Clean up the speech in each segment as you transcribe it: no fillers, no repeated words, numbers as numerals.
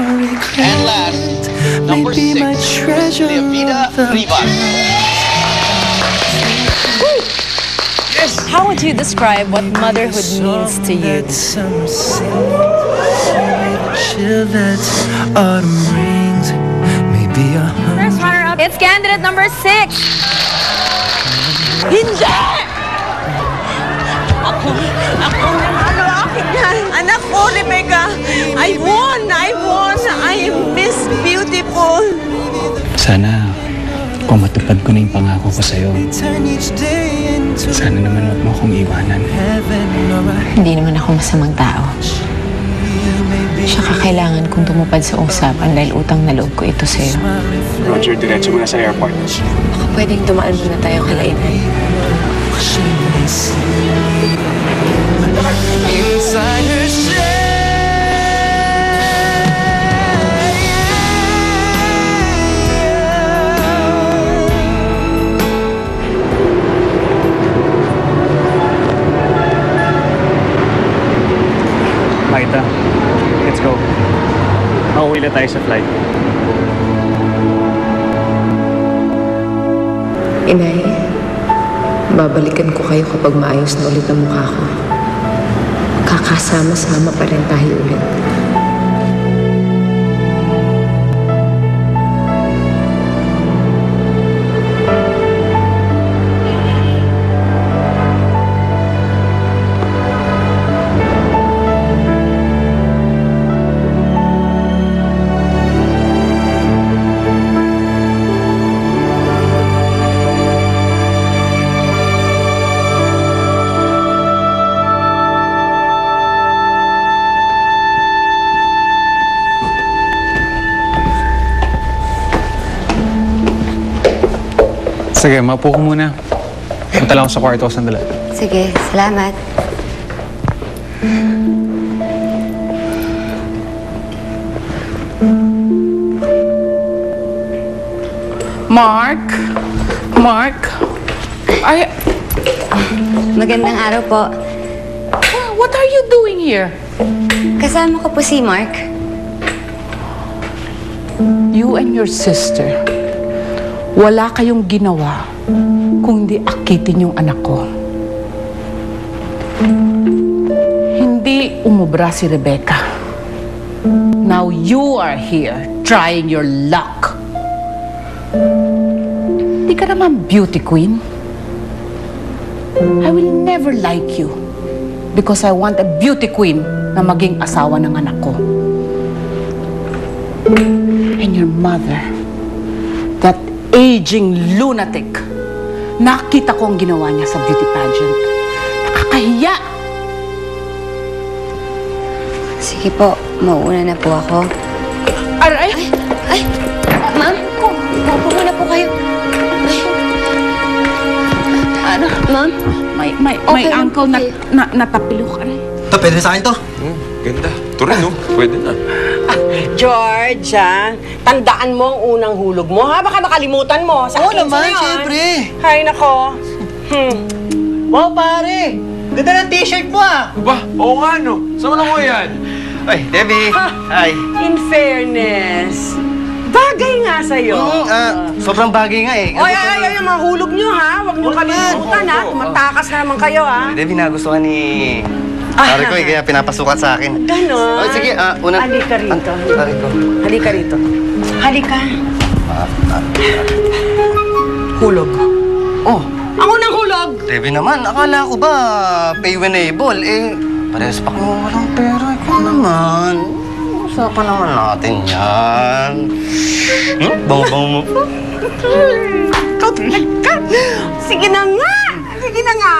And last, number 6, Leovita Rivas. Yes. How would you describe what motherhood means to you? First runner-up. It's candidate number 6. Hindi! Ako, akin yan. Anak ko, Rebecca. I won! I am Miss Beautiful. Sana, kung matupad ko na yung pangako ko sa'yo, sana naman wag mo akong iwanan. Hindi naman ako masamang tao. Saka kailangan kong tumupad sa usapan dahil utang na loob ko ito sa'yo. Roger, diretso mo na sa airport. Baka pwedeng dumaan muna tayo kala inay. Inside her Maita, let's go. Mauwi na tayo sa flight. Inay, babalikan ko kayo kapag maayos na ulit ang mukha ko. Kakasama-sama pa rin tayo ulit. Sige, maupo ko muna. Punta lang ako sa kwarto sandali. Sige, salamat. Mark? Magandang araw po. What are you doing here? Kasama ko po si Mark. You and your sister, wala kayong ginawa kung hindi akitin yung anak ko. Hindi umubra si Rebecca. Now you are here trying your luck. Di ka naman beauty queen. I will never like you because I want a beauty queen na maging asawa ng anak ko. And your mother, that aging lunatic. Nakita ko ang ginawa niya sa beauty pageant. Nakakahiya! Sige po, mauuna na po ako. Aray! Ay! Ma'am, upo muna po kayo. Ay. Ano? Ma'am? May Okay, uncle okay. na natapilo ka rin. Ito, pwede sa akin to. Ganda. Ito rin, no? Pwede na. George, tandaan mo ang unang hulog mo, ha? Baka makalimutan mo. Sa Oo akin naman, sa'yo, syempre. Hay nako. Wow, pare! Ganda ng t-shirt mo, ah! Ba? Oo nga, no? Saan mo nakuha yan? Ay, Debbie! Ay! In fairness, bagay nga sa'yo. Sobrang bagay nga, eh. Ay, yung mga hulog nyo, ha? Huwag nyo kalimutan, ha? Tumatakas na naman kayo, ha? Debbie, nagustuhan ni... Pare ko, kaya pinapasukat sa akin. Ganon. Oh, sige, una... Halika rito. Pare ko. Halika rito. Halika. Hulog. Oh, ang unang hulog. Debbie naman, akala ko ba pay when able? Eh, parehas pa kung walang pera. Ikaw naman. Usapan naman natin yan. Bang-bang mo. Sige na nga! Sige na nga!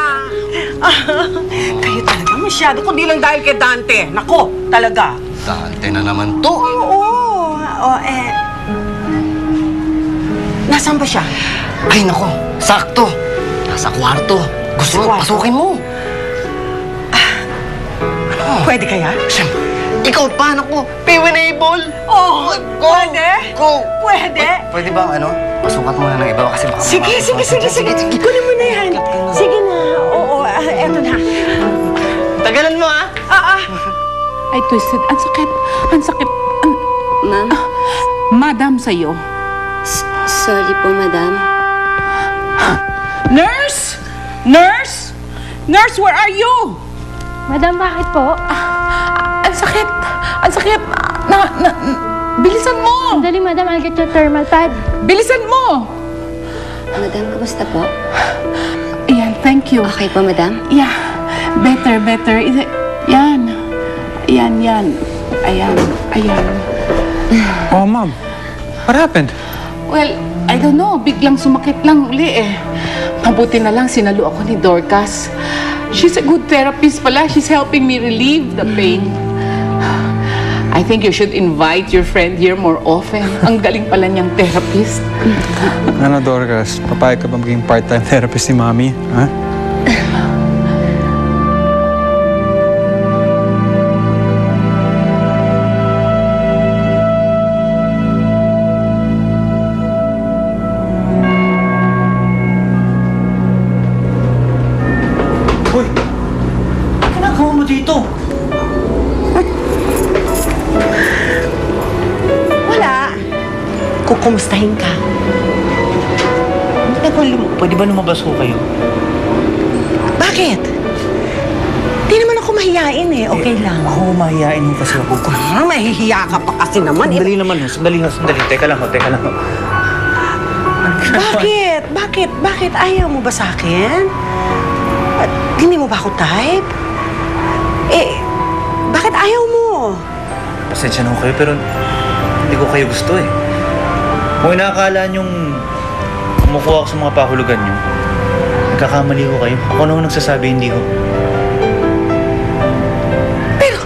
Kayo talaga masyado, kundi lang dahil kay Dante. Nako, talaga. Dante na naman to. Oo. Nasaan ba siya? Ay, nako. Sakto. Nasa kwarto. Gusto mo, pasukin mo. Pwede kaya? Siyempre. Ikaw pa, naku. Pay when able. Oh, Go. pwede? Go. Pwede? Pwede bang pasukat mo na ng iba kasi baka... Sige. Kunin mo na yan. Sige na. Oo, eto na. Tagalan mo, ah. I twisted. Ang sakit. Madam sa'yo. Sorry po, madam. Nurse! Nurse! Nurse, where are you? Madam, bakit po? Ang sakit! Ang sakit! Bilisan mo! Dali, madam. I'll get your thermal pad. Bilisan mo! Madam, kamusta po? Ayan, thank you. Okay po, madam? Yeah, better. Yan. Ayan. Ayan. Oh, Mom. What happened? Well, I don't know. Biglang sumakit lang uli eh. Mabuti na lang sinalo ako ni Dorcas. She's a good therapist pala. She's helping me relieve the pain. I think you should invite your friend here more often. Ang galing pala niyang therapist. Ano, Dorcas? Papayag ka ba maging part-time therapist ni Mami? Ha? Uy! Ginagawa mo dito? Wala. Kukumustahin ka. Pwede ba lumabas ko kayo? Bakit? Di naman ako mahiyain eh. Okay lang. Ako, mahihain mo kasi ako. Mahihiya ka pa kasi naman. Sandali naman, sandali. Teka lang. Bakit? Ayaw mo ba sa akin? At hindi mo ba ako type? Bakit ayaw mo? Pasensya na ko kayo, pero hindi ko kayo gusto eh. Kung inaakala niyong kumukuha ako sa mga pahulugan niyo, nagkakamali ko kayo. Ako naman nagsasabi, hindi ko. Pero,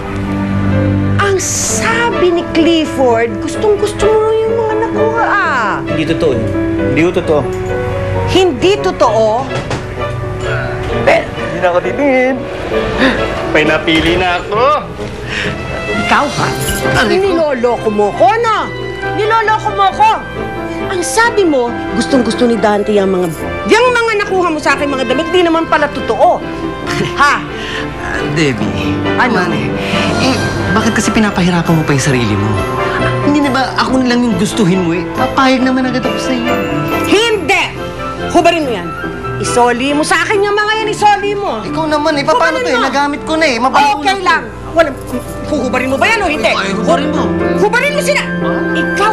ang sabi ni Clifford, gustong-gusto mo yung mga nakuha ah. Hindi totoo eh. Hindi ko totoo. Hindi totoo? Hindi na ako titingin. May napili na ako. Ikaw ha? Niloloko mo ko, ano? Niloloko mo ko. Ang sabi mo, gustong-gusto ni Dante yung mga nakuha mo sa akin mga damit, di naman pala totoo. Ha? Debbie, Ano? bakit kasi pinapahirapan mo pa yung sarili mo? Hindi na ba ako na lang yung gustuhin mo eh? Papayag naman agad ako sa iyo. Hindi! Hubarin mo yan. Isoli mo sa akin yung mga yan, isoli mo. Ikaw naman eh, paano to eh? mo. Nagamit ko na eh. Mabago Okay lang. Wala, huhubarin mo ba yan o hindi? Hubarin mo. Hubarin mo sila. Ikaw,